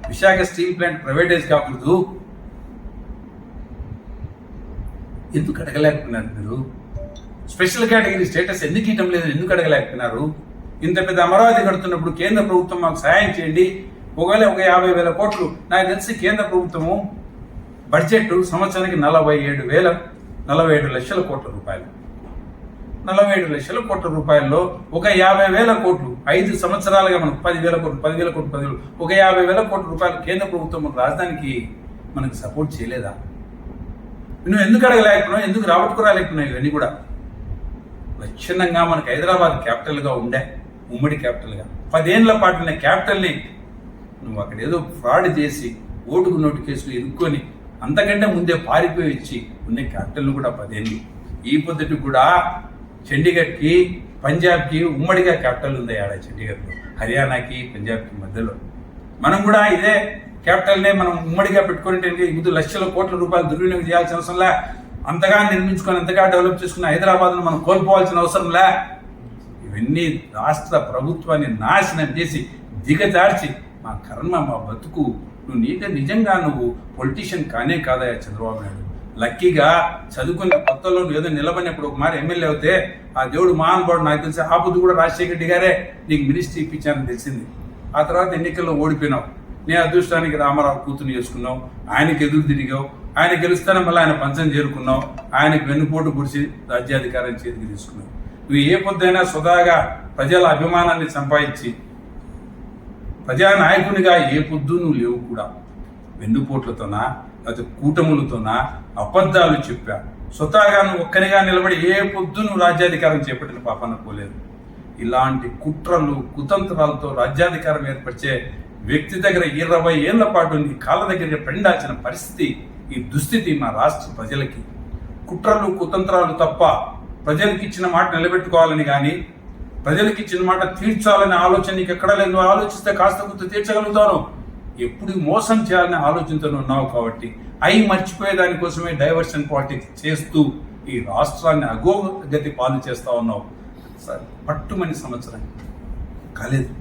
Speaker 1: విశాఖ స్టీల్ ప్లాంట్ ప్రైవేటైజ్ కాకూడదు ఎందుకు అడగలేకపోయినారు? మీరు స్పెషల్ కేటగిరీ స్టేటస్ ఎందుకు ఇవ్వడం లేదు, ఎందుకు అడగలేకపోయినారు? ఇంత పెద్ద అమరావతి కడుతున్నప్పుడు కేంద్ర ప్రభుత్వం మాకు సహాయం చేయండి. ఒకవేళ 50,000 కోట్లు, నాకు తెలిసి కేంద్ర ప్రభుత్వము బడ్జెట్ సంవత్సరానికి 47 లక్షల కోట్ల రూపాయలు. 47 లక్షల కోట్ల రూపాయల్లో ఒక 50,000 కోట్లు 5 సంవత్సరాలుగా మనకు 10,000 కోట్లు ఒక 50,000 కోట్ల రూపాయలు కేంద్ర ప్రభుత్వం రాజధానికి మనకు సపోర్ట్ చేయలేదా? నువ్వు ఎందుకు అడగలేకపోయినావు, ఎందుకు రాబట్టుకురాలేకపోయినావు? ఇవన్నీ కూడా లక్షణంగా మనకు హైదరాబాద్ క్యాపిటల్గా ఉండే, ఉమ్మడి క్యాపిటల్గా 10 ఏళ్ల పాటు ఉన్న క్యాపిటల్ని నువ్వు అక్కడ ఏదో ఫ్రాడ్ చేసి ఓటుకు నోటు కేసులు ఇరుక్కొని అంతకంటే ముందే పారిపోయి ఇచ్చి ఉన్న క్యాపిటల్ని కూడా 10 ఏళ్ళు. ఈ పొద్దుటి కూడా చండీగఢ్కి, పంజాబ్కి ఉమ్మడిగా క్యాపిటల్ ఉంది ఆడ చండీగఢ్లో, హర్యానాకి పంజాబ్కి మధ్యలో. మనం కూడా ఇదే క్యాపిటల్నే మనం ఉమ్మడిగా పెట్టుకుంటే 5 లక్షల కోట్ల రూపాయలు దుర్వినియోగం చేయాల్సిన అవసరంలే. అంతగా నిర్మించుకొని అంతగా డెవలప్ చేసుకున్న హైదరాబాద్ను మనం కోల్పోవాల్సిన అవసరంలే. ఇవన్నీ రాష్ట్ర ప్రభుత్వాన్ని నాశనం చేసి దిగజార్చి మా కర్మ, మా బతుకు, నిజంగా నువ్వు పొలిటీషియన్ కానే కాదయా చంద్రబాబు నాయుడు. లక్కీగా చదువుకున్న కొత్తలో నువ్వు ఏదో నిలబడినప్పుడు ఒక మారి ఎమ్మెల్యే అవుతే ఆ దేవుడు మహానుభావుడు, నాకు తెలిసి ఆ పొద్దు కూడా రాజశేఖర రెడ్డి గారే నీకు మినిస్ట్రీ ఇప్పించానని తెలిసింది. ఆ తర్వాత ఎన్నికల్లో ఓడిపోయినావు. నీ అదృష్టానికి రామారావు కూతురు చేసుకున్నావు, ఆయనకి ఎదురు తిరిగావు, ఆయన గెలుస్తానే మళ్ళీ ఆయన పంచం చేరుకున్నావు, ఆయనకు వెన్నుపోటు పొడిచి రాజ్యాధికారం చేతికి తీసుకున్నావు. నువ్వు ఏ పొద్దైనా సుధాగా ప్రజల అభిమానాన్ని సంపాదించి ప్రజానాయకునిగా ఏ పొద్దు నువ్వు లేవు కూడా. వెన్నుపోట్లతోనా లేకపోతే కూటములతోనా అబద్ధాలు చెప్పా. స్వతహాగా నువ్వు ఒక్కరిగా నిలబడి ఏ పొద్దు నువ్వు రాజ్యాధికారం చేపట్టిన పాపాన పోలేదు. ఇలాంటి కుట్రలు కుతంత్రాలతో రాజ్యాధికారం ఏర్పరిచే వ్యక్తి దగ్గర 20 ఏళ్ల పాటు నీ కాళ్ళ దగ్గర పెండాల్సిన పరిస్థితి, ఈ దుస్థితి మా రాష్ట్ర ప్రజలకి. కుట్రలు కుతంత్రాలు తప్ప ప్రజలకు ఇచ్చిన మాట నిలబెట్టుకోవాలని కానీ, ప్రజలకు ఇచ్చిన మాట తీర్చాలనే ఆలోచన నీకు ఎక్కడా లేదు. ఆలోచిస్తే కాస్త కొంత తీర్చగలుగుతాను. ఎప్పుడు మోసం చేయాలనే ఆలోచనతో ఉన్నావు కాబట్టి అవి మర్చిపోయే దానికోసమే డైవర్షన్ పాలిటిక్స్ చేస్తూ ఈ రాష్ట్రాన్ని అగోగతి పాలు చేస్తా ఉన్నావు. పట్టుమని సంవత్సరం కాలేదు,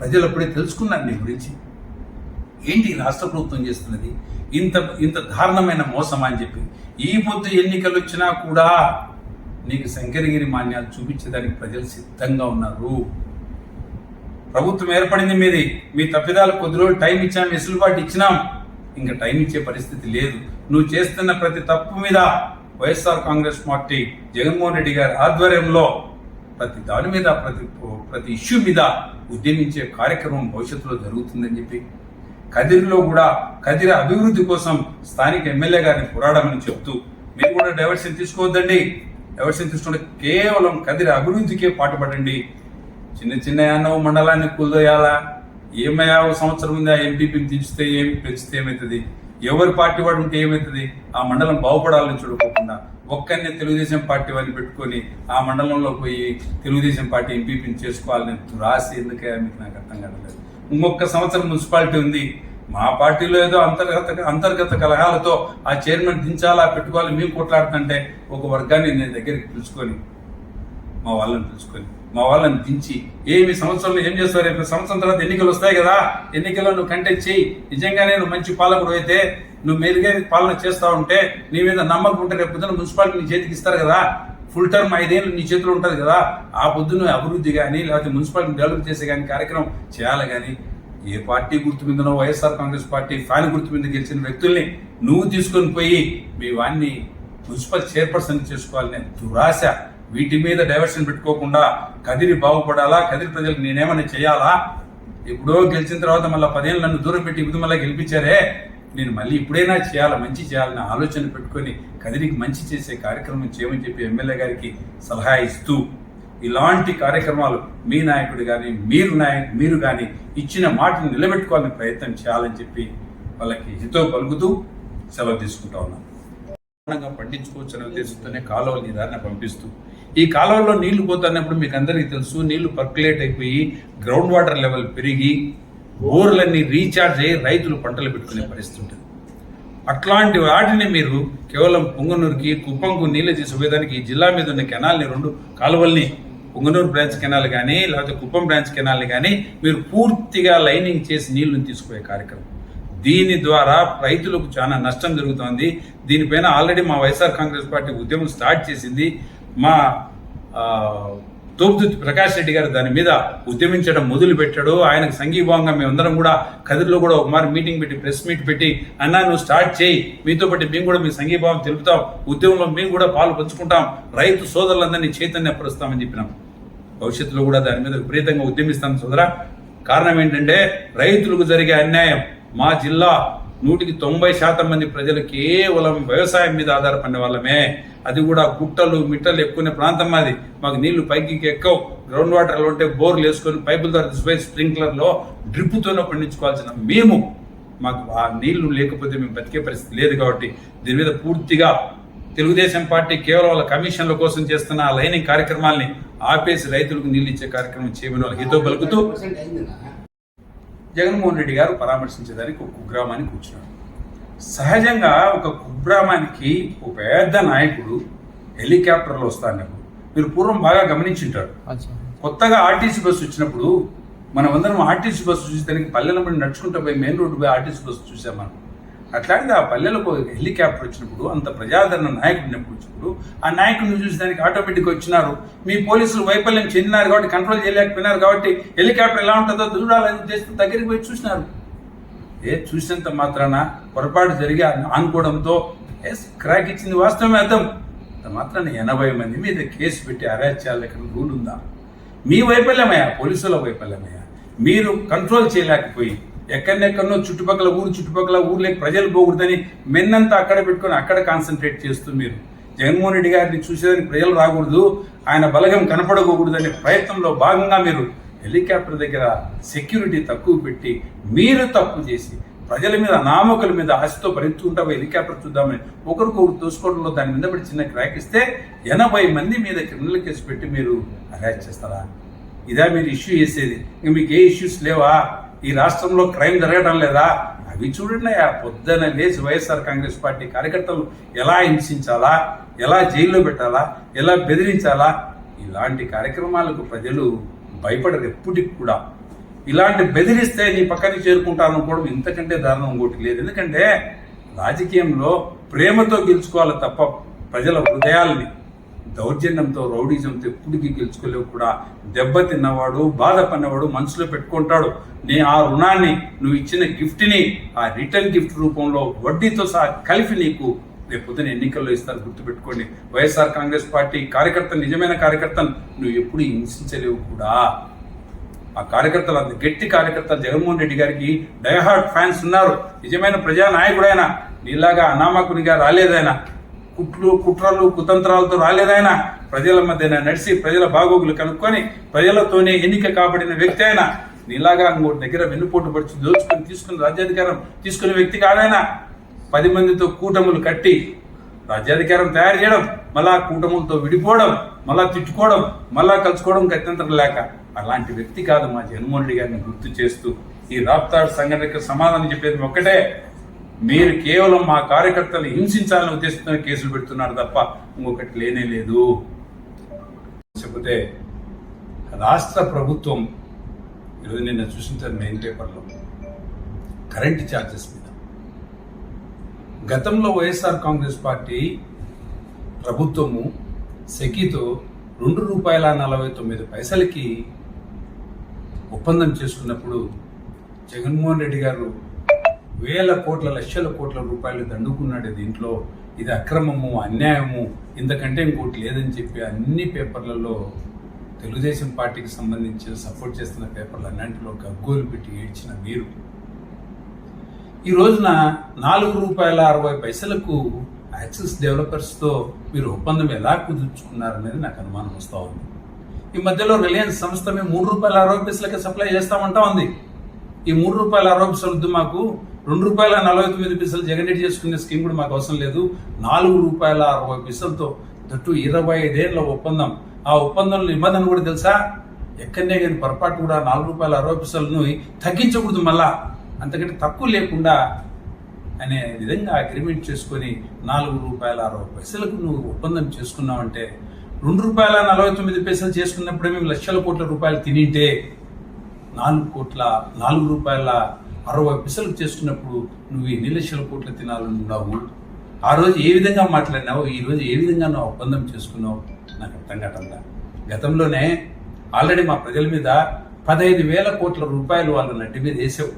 Speaker 1: ప్రజలు అప్పుడే తెలుసుకున్నారు నీ గురించి. ఏంటి రాష్ట్ర ప్రభుత్వం చేస్తున్నది, ఇంత దారుణమైన మోసం అని చెప్పి. ఈ పొద్దు ఎన్నికలు వచ్చినా కూడా నీకు శంకరగిరి మాన్యాలు చూపించేదానికి ప్రజలు సిద్ధంగా ఉన్నారు. ప్రభుత్వం ఏర్పడింది మీది, మీ తప్పిదాలు కొద్ది రోజులు టైం ఇచ్చాం, వెసులుబాటు ఇచ్చినాం. ఇంకా టైం ఇచ్చే పరిస్థితి లేదు. నువ్వు చేస్తున్న ప్రతి తప్పు మీద వైఎస్ఆర్ కాంగ్రెస్ పార్టీ జగన్మోహన్ రెడ్డి గారి ఆధ్వర్యంలో ప్రతి దాని మీద ప్రతి ఇష్యూ మీద ఉద్యమించే కార్యక్రమం భవిష్యత్తులో జరుగుతుందని చెప్పి, కదిరిలో కూడా కదిరి అభివృద్ధి కోసం స్థానిక ఎమ్మెల్యే గారిని పోరాడమని చెప్తూ, మీరు కూడా డైవర్షన్ తీసుకోవద్దండి, డైవర్షన్ తీసుకుంటే కేవలం కదిరి అభివృద్ధికే పాటుపడండి. చిన్న అన్నవు మండలాన్ని కూల్దోయాలా, ఏమయ్యా సంవత్సరం ఉంది ఆ ఎంపీపీని దించితే ఏమి, పెంచితే ఏమవుతుంది, ఎవరి పార్టీ వాడు ఉంటే ఏమవుతుంది, ఆ మండలం బాగుపడాలని చూడకోకుండా ఒక్కరినే తెలుగుదేశం పార్టీ వారిని పెట్టుకొని ఆ మండలంలో పోయి తెలుగుదేశం పార్టీ ఎంపీపీని చేసుకోవాలని రాసి ఎందుకే మీకు నాకు అర్థం కావట్లేదు. ఇంకొక సంవత్సరం మున్సిపాలిటీ ఉంది, మా పార్టీలో ఏదో అంతర్గత కలహాలతో ఆ చైర్మన్ దించాలా పెట్టుకోవాలి మేము కొట్లాడుతుంటే ఒక వర్గాన్ని నేను దగ్గరికి పిలుచుకొని మా వాళ్ళని దించి ఏమి సంవత్సరంలో ఏం చేస్తారు, రేపు సంవత్సరం తర్వాత ఎన్నికలు వస్తాయి కదా, ఎన్నికల్లో నువ్వు కంటెస్ట్ చేయి. నిజంగానే నువ్వు మంచి పాలకుడు అయితే నువ్వు మెరుగైన పాలన చేస్తా ఉంటే నీ మీద నమ్మకం ఉంటే రేపు పొద్దున మున్సిపాలిటీ నీ చేతికి ఇస్తారు కదా, ఫుల్ టర్మ్ 5 ఏళ్ళు నీ చేతిలో ఉంటుంది కదా, ఆ పొద్దున్న అభివృద్ధి కానీ లేకపోతే మున్సిపాలిటీ డెవలప్ చేసే కానీ కార్యక్రమం చేయాలి. కానీ ఏ పార్టీ గుర్తు మీదనో వైఎస్ఆర్ కాంగ్రెస్ పార్టీ ఫ్యాన్ గుర్తు మీద గెలిచిన వ్యక్తుల్ని నువ్వు తీసుకొని పోయి మీ వాడిని మున్సిపల్ చైర్పర్సన్ చేసుకోవాలనే దురాశ, వీటి మీద డైవర్షన్ పెట్టుకోకుండా కదిరి బాగుపడాలా, కదిరి ప్రజలకు నేనేమైనా చేయాలా, ఎప్పుడో గెలిచిన తర్వాత మళ్ళీ 10 ఏళ్ళు నన్ను దూరం పెట్టి ఇప్పుడు మళ్ళీ గెలిపించారే, నేను మళ్ళీ ఇప్పుడైనా చేయాలా, మంచి చేయాలని ఆలోచన పెట్టుకొని కదిరికి మంచి చేసే కార్యక్రమం చేయమని చెప్పి ఎమ్మెల్యే గారికి సలహా ఇస్తూ ఇలాంటి కార్యక్రమాలు మీ నాయకుడు కానీ మీరు కానీ ఇచ్చిన మాటను నిలబెట్టుకోవాలని ప్రయత్నం చేయాలని చెప్పి వాళ్ళకి హితో పలుకుతూ సెలవు తీసుకుంటా ఉన్నాం. పండించుకోవచ్చు అనే ఉద్దేశంతోనే కాలువలు నీ దారిన పంపిస్తూ, ఈ కాలువల్లో నీళ్లు పోతున్నప్పుడు మీకు అందరికీ తెలుసు, నీళ్లు పర్కులేట్ అయిపోయి గ్రౌండ్ వాటర్ లెవెల్ పెరిగి బోర్లన్నీ రీఛార్జ్ అయ్యి రైతులు పంటలు పెట్టుకునే పరిస్థితి ఉంటుంది. అట్లాంటి వాటిని మీరు కేవలం పొంగనూరుకి కుప్పంకు నీళ్లు తీసుకుపోయేదానికి ఈ జిల్లా మీద ఉన్న కెనాల్ని 2 కాలువల్ని పొంగనూరు బ్రాంచ్ కెనాల్ కానీ లేకపోతే కుప్పం బ్రాంచ్ కెనాల్ని కానీ మీరు పూర్తిగా లైనింగ్ చేసి నీళ్లను తీసుకుపోయే కార్యక్రమం. దీని ద్వారా రైతులకు చాలా నష్టం జరుగుతోంది. దీనిపైన ఆల్రెడీ మా వైఎస్ఆర్ కాంగ్రెస్ పార్టీ ఉద్యమం స్టార్ట్ చేసింది. మా తోపుదుర్తి ప్రకాష్ రెడ్డి గారు దాని మీద ఉద్యమించడం మొదలు పెట్టాడు. ఆయనకు సంఘీభావంగా మేమందరం కూడా కదిరిలో కూడా ఒక మారి మీటింగ్ పెట్టి ప్రెస్ మీట్ పెట్టి అన్నా నువ్వు స్టార్ట్ చేయి, మీతో పాటు మేము కూడా మీ సంఘీభావం తెలుపుతాం, ఉద్యమంలో మేము కూడా పాలు పంచుకుంటాం, రైతు సోదరులందరినీ చైతన్యపరుస్తామని చెప్పినాం. భవిష్యత్తులో కూడా దాని మీద విపరీతంగా ఉద్యమిస్తాం సోదరా. కారణం ఏంటంటే రైతులకు జరిగే అన్యాయం. మా జిల్లా 190% మంది ప్రజలు కేవలం వ్యవసాయం మీద ఆధారపడిన వాళ్ళమే. అది కూడా గుట్టలు మిట్టలు ఎక్కువ ప్రాంతం మాది. మాకు నీళ్లు పైకి ఎక్కవు. గ్రౌండ్ వాటర్లో ఉంటే బోర్లు వేసుకొని పైపుల ద్వారా తీసుకుపోయి స్ప్రింక్లర్లో డ్రిప్పుతోనే పండించుకోవాల్సిన మేము, మాకు ఆ నీళ్లు లేకపోతే మేము బతికే పరిస్థితి లేదు. కాబట్టి దీని మీద పూర్తిగా తెలుగుదేశం పార్టీ కేవలం వాళ్ళ కమిషన్ల కోసం చేస్తున్న ఆ లైనింగ్ కార్యక్రమాల్ని ఆపేసి రైతులకు నీళ్లు ఇచ్చే కార్యక్రమం చేయమని వాళ్ళకి హితో పలుకుతూ జగన్మోహన్ రెడ్డి గారు పరామర్శించేదానికి ఒక కుగ్రామానికి కూర్చున్నాడు. సహజంగా ఒక కుగ్రామానికి ఒక పెద్ద నాయకుడు హెలికాప్టర్లో వస్తానప్పుడు మీరు పూర్వం బాగా గమనించుంటారు. కొత్తగా ఆర్టీసీ బస్సు వచ్చినప్పుడు మనం అందరం ఆర్టీసీ బస్సు చూసేదానికి పల్లెల పడి నడుచుకుంటూ పోయి మెయిన్ రోడ్డు పోయి ఆర్టీసీ బస్సు చూసాం మనం. అట్లాంటిది ఆ పల్లెలకు హెలికాప్టర్ వచ్చినప్పుడు, అంత ప్రజాదరణ నాయకుడు వచ్చినప్పుడు ఆ నాయకుడిని చూసేదానికి ఆటోమేటిక్గా వచ్చినారు. మీ పోలీసులు వైఫల్యం చెందినారు కాబట్టి, కంట్రోల్ చేయలేకపోయినారు కాబట్టి హెలికాప్టర్ ఎలా ఉంటుందో చూడాలని ఉద్దేశం దగ్గరికి పోయి చూసినారు. చూసినంత మాత్రాన పొరపాటు జరిగి ఆనుకోవడంతో క్రాక్ ఇచ్చింది వాస్తవమే అర్థం. అంత మాత్రాన 80 మంది మీద కేసు పెట్టి అరెస్ట్ చేయాలని రూల్ ఉందా? మీ వైఫల్యమయ్యా, పోలీసుల వైఫల్యమయ్యా. మీరు కంట్రోల్ చేయలేకపోయి ఎక్కడెక్కడనో చుట్టుపక్కల ఊర్లోకి ప్రజలు పోకూడదని మెన్నంతా అక్కడ పెట్టుకొని అక్కడ కాన్సన్ట్రేట్ చేస్తూ మీరు జగన్మోహన్ రెడ్డి గారిని చూసేదానికి ప్రజలు రాకూడదు, ఆయన బలగం కనపడకూడదనే ప్రయత్నంలో భాగంగా మీరు హెలికాప్టర్ దగ్గర సెక్యూరిటీ తక్కువ పెట్టి మీరు తప్పు చేసి ప్రజల మీద అనామకుల మీద ఆశతో పరిగెత్తుకుంటా హెలికాప్టర్ చూద్దామని ఒకరికొకరు తోసుకోవడంలో దాని మీద పడి చిన్న క్రాక్ ఇస్తే 80 మంది మీద క్రిమినల్ కేసు పెట్టి మీరు అరెస్ట్ చేస్తారా? ఇదా మీరు ఇష్యూ చేసేది? ఇంక మీకు ఏ ఇష్యూస్ లేవా? ఈ రాష్ట్రంలో క్రైమ్ జరగడం లేదా? అవి చూడండి. ఆ పొద్దున లేచి వైఎస్ఆర్ కాంగ్రెస్ పార్టీ కార్యకర్తలు ఎలా హింసించాలా, ఎలా జైల్లో పెట్టాలా, ఎలా బెదిరించాలా, ఇలాంటి కార్యక్రమాలకు ప్రజలు భయపడరు ఎప్పటికి కూడా. ఇలాంటి బెదిరిస్తే నీ పక్కన చేరుకుంటాను అనుకోవడం ఇంతకంటే దారుణం ఇంకోటి లేదు. ఎందుకంటే రాజకీయంలో ప్రేమతో గెలుచుకోవాలి తప్ప ప్రజల హృదయాల్ని దౌర్జన్యంతో రౌడీజంతో ఎప్పటికీ గెలుచుకోలేవు. కూడా దెబ్బతిన్నవాడు బాధపడినవాడు మనసులో పెట్టుకుంటాడు. ఆ రుణాన్ని, నువ్వు ఇచ్చిన గిఫ్ట్ని ఆ రిటర్న్ గిఫ్ట్ రూపంలో వడ్డీతో సహా కలిపి నీకు రేపొద్దున ఎన్నికల్లో ఇస్తారు. గుర్తుపెట్టుకోండి. వైఎస్ఆర్ కాంగ్రెస్ పార్టీ కార్యకర్తలు, నిజమైన కార్యకర్తలు నువ్వు ఎప్పుడు హింసించలేవు కూడా. ఆ కార్యకర్తలు, అంత గట్టి కార్యకర్తలు జగన్మోహన్ రెడ్డి గారికి డైహార్ట్ ఫ్యాన్స్ ఉన్నారు. నిజమైన ప్రజానాయకుడైనా నీలాగా అనామకునిగా రాలేదైనా, కుట్రలు కుతంత్రాలతో రాలేదైనా, ప్రజల మధ్య నడిచి ప్రజల బాగోగులు కనుక్కొని ప్రజలతోనే ఎన్నిక కాబడిన వ్యక్తి అయినా, నీలాగా ఇంకోటి దగ్గర వెన్నుపోటు పడిచి దోచుకొని తీసుకుని రాజ్యాధికారం తీసుకునే వ్యక్తి కాదైనా, 10 మందితో కూటములు కట్టి రాజ్యాధికారం తయారు చేయడం, మళ్ళా కూటములతో విడిపోవడం, మళ్ళా తిట్టుకోవడం, మళ్ళా కలుసుకోవడం గత్యంతరం లేక అలాంటి వ్యక్తి కాదు మా జగన్మోహన్ రెడ్డి గారిని గుర్తు చేస్తూ ఈ రాప్తాడు సంఘటనకు సమాధానం చెప్పేది ఒక్కటే, మీరు కేవలం మా కార్యకర్తలు హింసించాలని ఉద్దేశంతో కేసులు పెడుతున్నారు తప్ప ఇంకొకటి లేనే లేదు. చెబితే రాష్ట్ర ప్రభుత్వం ఈరోజు నిన్న చూసిన మెయిన్ పేపర్లో కరెంట్ ఛార్జెస్ మీద గతంలో వైఎస్ఆర్ కాంగ్రెస్ పార్టీ ప్రభుత్వము సెకీతో ₹2.49 ఒప్పందం చేసుకున్నప్పుడు జగన్మోహన్ రెడ్డి గారు వేల కోట్ల లక్షల కోట్ల రూపాయలు దండుకున్నాడు. దీంట్లో ఇది అక్రమము, అన్యాయము, ఇంతకంటే ఇంకోటి లేదని చెప్పి అన్ని పేపర్లలో తెలుగుదేశం పార్టీకి సంబంధించి సపోర్ట్ చేస్తున్న పేపర్లు అన్నింటిలో గగ్గోలు పెట్టి ఏడ్చిన మీరు ఈ రోజున ₹4.60 యాక్సిస్ డెవలపర్స్తో మీరు ఒప్పందం ఎలా కుదుర్చుకున్నారనేది నాకు అనుమానం వస్తూ ఉంది. ఈ మధ్యలో రిలయన్స్ సంస్థ మేము ₹3.60 సప్లై చేస్తామంటా ఉంది. ఈ ₹3.60 మాకు ₹2.49 జగన్ రెడ్డి చేసుకునే స్కీమ్ కూడా మాకు అవసరం లేదు. ₹4.60 దట్టు 25 ఏళ్ల ఒప్పందం. ఆ ఒప్పందంలో నిబంధన కూడా తెలుసా, ఎక్కడనే కానీ పొరపాటు కూడా ₹4.60 తగ్గించకూడదు, మళ్ళా అంతకంటే తక్కువ లేకుండా అనే విధంగా అగ్రిమెంట్ చేసుకొని ₹4.60 నువ్వు ఒప్పందం చేసుకున్నావంటే ₹2.49 చేసుకున్నప్పుడే మేము లక్షల కోట్ల రూపాయలు తినింటే ₹4.60 చేసుకున్నప్పుడు నువ్వు ఎన్ని లక్షల కోట్లు తినాలనున్నావు? ఆ రోజు ఏ విధంగా మాట్లాడినావు, ఈ రోజు ఏ విధంగా నువ్వు ఒప్పందం చేసుకున్నావు నాకు అర్థం కావట్లా. గతంలోనే ఆల్రెడీ మా ప్రజల మీద 15,000 కోట్ల రూపాయలు వాళ్ళ నడ్డి మీద వేసావు.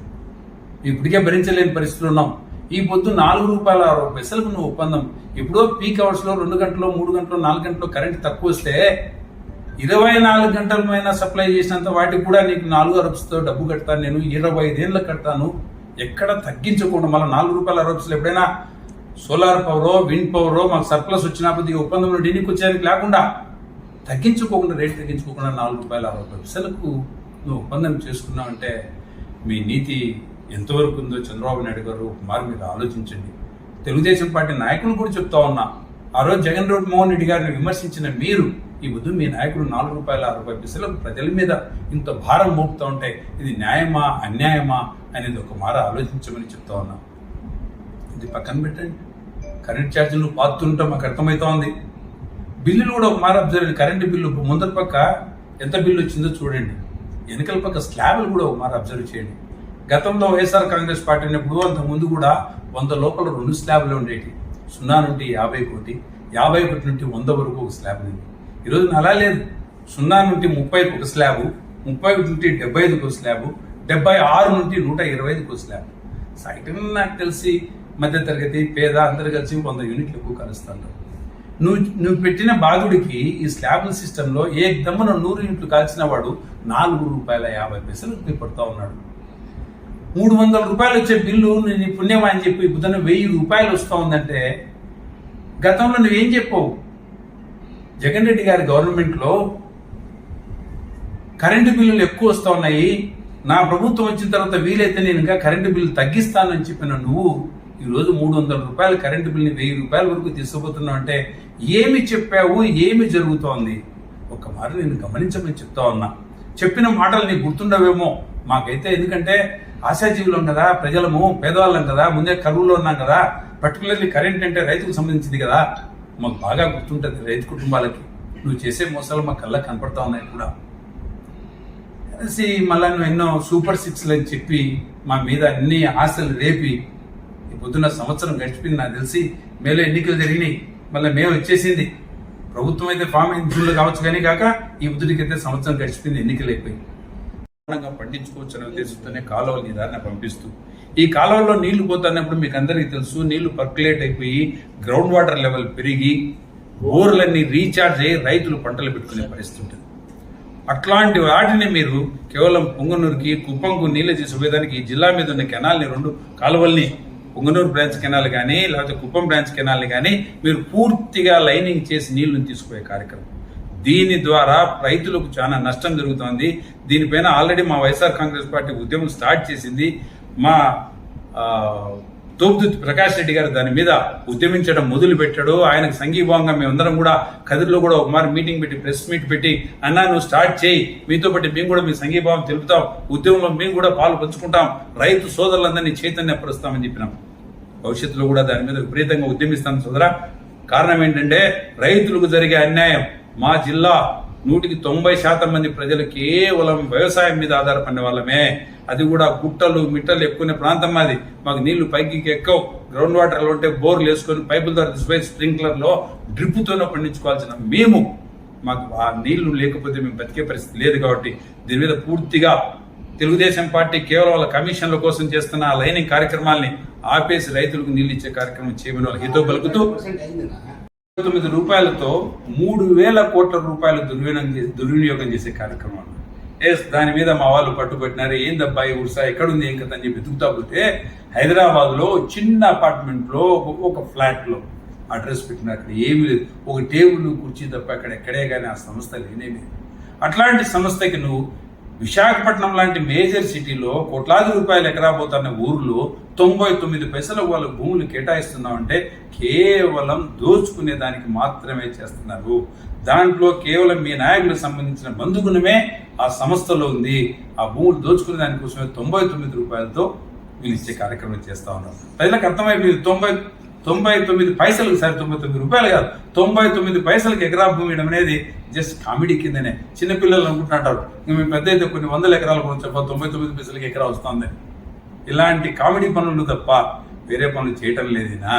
Speaker 1: ఇప్పటికే భరించలేని పరిస్థితులు ఉన్నాం. ఈ పొద్దు ₹4.60 నువ్వు ఒప్పందం. ఎప్పుడో పీక్ అవర్స్లో 2 గంటలు 3 గంటలు 4 గంటలు కరెంట్ తక్కువ వస్తే 24 గంటలమైనా సప్లై చేసినంత వాటికి కూడా నీకు ₹4.60 డబ్బు కడతాను, నేను 25 ఏళ్ళకి కడతాను. ఎక్కడ తగ్గించకుండా మళ్ళీ ₹4.60 ఎప్పుడైనా సోలార్ పవరో విండ్ పవరో మాకు సర్ప్లస్ వచ్చినప్పుడు ఈ ఒప్పందంలో డీనికి వచ్చేదానికి లేకుండా తగ్గించుకోకుండా, రేట్ తగ్గించుకోకుండా ₹4.60 నువ్వు ఒప్పందం చేసుకున్నావంటే మీ నీతి ఎంతవరకు ఉందో చంద్రబాబు నాయుడు గారు కుమార్ మీరు ఆలోచించండి. తెలుగుదేశం పార్టీ నాయకులు కూడా చెప్తా ఉన్నా, ఆ రోజు జగన్మోహన్ రెడ్డి గారిని విమర్శించిన మీరు ఈ బుద్ధు మీ నాయకుడు ₹4.60 ప్రజల మీద ఇంత భారం మోపుతూ ఉంటే ఇది న్యాయమా అన్యాయమా అనేది ఒక మార ఆలోచించమని చెప్తా ఉన్నా. ఇది పక్కన పెట్టండి. కరెంట్ ఛార్జీలు పాతుంటాం మాకు అర్థమవుతా ఉంది. బిల్లులు కూడా ఒక మార అబ్జర్వ్, కరెంటు బిల్లు ముందర పక్క ఎంత బిల్లు వచ్చిందో చూడండి, వెనకల పక్క స్లాబ్లు కూడా ఒక మార అబ్జర్వ్ చేయండి. గతంలో వైఎస్ఆర్ కాంగ్రెస్ పార్టీ ఉన్నప్పుడు అంత ముందు కూడా 100 లోపల 2 స్లాబ్లు ఉండేవి. 0 నుండి 50 51 నుండి 100 వరకు ఒక స్లాబ్ ఉంది. ఈరోజు అలా లేదు. 0 నుండి 30కి ఒక స్లాబు, 30 నుండి 75కి ఒక స్లాబు, 76 నుండి 125కి ఒక స్లాబ్. సైతం నాకు తెలిసి మధ్యతరగతి పేద అందరు కలిసి 100 యూనిట్లు ఎక్కువ కలుస్తాను. నువ్వు పెట్టిన బాధుడికి ఈ స్లాబుల సిస్టంలో ఏ దమ్మున 100 యూనిట్లు కాల్చిన వాడు ₹4.50 పడుతూ ఉన్నాడు. ₹300 వచ్చే బిల్లు నేను పుణ్యమా అని చెప్పి ఇప్పుడు ₹1,000 వస్తూ ఉందంటే గతంలో నువ్వేం చెప్పావు? జగన్ రెడ్డి గారి గవర్నమెంట్లో కరెంటు బిల్లులు ఎక్కువ వస్తూ ఉన్నాయి, నా ప్రభుత్వం వచ్చిన తర్వాత వీలైతే నేను ఇంకా కరెంటు బిల్లు తగ్గిస్తానని చెప్పిన నువ్వు ఈరోజు ₹300 కరెంటు బిల్లుని ₹1,000 వరకు తీసుకుపోతున్నావు అంటే ఏమి చెప్పావు, ఏమి జరుగుతోంది? ఒక మాట నేను గమనించమని చెప్తా ఉన్నా. చెప్పిన మాటలు నీకు గుర్తుండవేమో, మాకైతే ఎందుకంటే ఆశాజీవులం కదా, ప్రజలము పేదవాళ్ళం కదా, ముందే కరువులో ఉన్నాం కదా, పర్టికులర్లీ కరెంట్ అంటే రైతుకు సంబంధించింది కదా, మాకు బాగా గుర్తుంటుంది. రైతు కుటుంబాలకి నువ్వు చేసే మోసాలు మా కళ్ళకి కనపడతా ఉన్నాయి కూడా. మళ్ళీ నువ్వు ఎన్నో సూపర్ 6 అని చెప్పి మా మీద అన్ని ఆశలు రేపి ఈ పొద్దున్న సంవత్సరం గడిచిపోయింది. నాకు తెలిసి మేలో ఎన్నికలు జరిగినాయి, మళ్ళీ మేము వచ్చేసింది. ప్రభుత్వం అయితే ఫామ్ జూన్లో కావచ్చు కానీ కాక ఈ బుద్ధుడికైతే సంవత్సరం గడిచిపోయింది, ఎన్నికలు అయిపోయి పండించుకోవచ్చు అనే ఉద్దేశంతోనే కాలువలు నీ దారిన పంపిస్తూ ఈ కాలువల్లో నీళ్లు పోతున్నప్పుడు మీకు అందరికీ తెలుసు, నీళ్లు పర్కులేట్ అయిపోయి గ్రౌండ్ వాటర్ లెవెల్ పెరిగి బోర్లన్నీ రీఛార్జ్ అయ్యి రైతులు పంటలు పెట్టుకునే పరిస్థితి ఉంటుంది. అట్లాంటి వాటిని మీరు కేవలం పొంగనూరుకి కుప్పంకు నీళ్లు తీసుకుపోయేదానికి ఈ జిల్లా మీద ఉన్న కెనాల్ని 2 కాలువల్ని పొంగనూరు బ్రాంచ్ కెనాల్ కానీ లేకపోతే కుప్పం బ్రాంచ్ కెనాల్ని కానీ మీరు పూర్తిగా లైనింగ్ చేసి నీళ్లను తీసుకుపోయే కార్యక్రమం. దీని ద్వారా రైతులకు చాలా నష్టం జరుగుతోంది. దీనిపైన ఆల్రెడీ మా వైఎస్ఆర్ కాంగ్రెస్ పార్టీ ఉద్యమం స్టార్ట్ చేసింది. మా తోపుదుర్తి ప్రకాష్ రెడ్డి గారు దాని మీద ఉద్యమించడం మొదలు పెట్టాడు. ఆయనకు సంఘీభావంగా మేమందరం కూడా కదిరిలో కూడా ఒక మారు మీటింగ్ పెట్టి ప్రెస్ మీట్ పెట్టి అన్నా నువ్వు స్టార్ట్ చేయి, మీతో పాటు మేము కూడా మీ సంఘీభావం తెలుపుతాం, ఉద్యమంలో మేము కూడా పాలు పంచుకుంటాం, రైతు సోదరులందరినీ చైతన్యపరుస్తామని చెప్పినాం. భవిష్యత్తులో కూడా దాని మీద విపరీతంగా ఉద్యమిస్తాం సోదరా. కారణం ఏంటంటే రైతులకు జరిగే అన్యాయం, మా జిల్లా 190% మంది ప్రజలు కేవలం వ్యవసాయం మీద ఆధారపడిన వాళ్ళమే. అది కూడా గుట్టలు మిట్టలు ఎక్కువ ప్రాంతం మాది. మాకు నీళ్లు పైకి ఎక్కవు. గ్రౌండ్ వాటర్లో ఉంటే బోర్లు వేసుకొని పైపుల ద్వారా తీసుకుపోయి స్ప్రింక్లర్లో డ్రిప్పుతోనే పండించుకోవాల్సిన మేము, మాకు ఆ నీళ్లు లేకపోతే మేము బతికే పరిస్థితి లేదు. కాబట్టి దీని మీద పూర్తిగా తెలుగుదేశం పార్టీ కేవలం వాళ్ళ కమిషన్ల కోసం చేస్తున్న ఆ లైనింగ్ కార్యక్రమాల్ని ఆపేసి రైతులకు నీళ్లు ఇచ్చే కార్యక్రమం చేయమని వాళ్ళకి హితో పలుకుతూ 9 రూపాయలతో 3,000 కోట్ల రూపాయలు దుర్వినియోగం చేసే కార్యక్రమం. దాని మీద మా వాళ్ళు పట్టుబట్టినారు. ఏందబ్బా ఈ ఉత్సాహం ఎక్కడుంది ఏం కదా అని చెప్పి వెతుకుతా పోతే హైదరాబాద్ లో చిన్న అపార్ట్మెంట్ లో ఒక ఫ్లాట్ లో అడ్రస్ పెట్టినారు. అక్కడ ఏమీ లేదు, ఒక టేబుల్ కుర్చీ తప్ప అక్కడ ఎక్కడే కానీ ఆ సంస్థ లేనేమి. అట్లాంటి సంస్థకి నువ్వు విశాఖపట్నం లాంటి మేజర్ సిటీలో కోట్లాది రూపాయలు ఎకరా పోతున్న ఊర్లో 99 పైసలకు వాళ్ళ భూములు కేటాయిస్తున్నామంటే కేవలం దోచుకునే దానికి మాత్రమే చేస్తున్నారు. దాంట్లో కేవలం మీ నాయకులకు సంబంధించిన బంధుగుణమే ఆ సంస్థలో ఉంది. ఆ భూములు దోచుకునే దానికోసమే 99 రూపాయలతో వీళ్ళు ఇచ్చే కార్యక్రమం చేస్తా ఉన్నారు. ప్రజలకు అర్థమైపోయింది. 99 పైసలకు, సరే 99 రూపాయలు కాదు, 99 పైసలకు ఎకరా భూమి ఇవ్వడం అనేది జస్ట్ కామెడీ కిందనే. చిన్నపిల్లలు అనుకుంటుంటారు మేము పెద్ద అయితే కొన్ని 100 ఎకరాలు కూడా చెప్ప 99 పైసలకి ఎకరా వస్తుంది. ఇలాంటి కామెడీ పనులు తప్ప వేరే పనులు చేయటం లేదినా.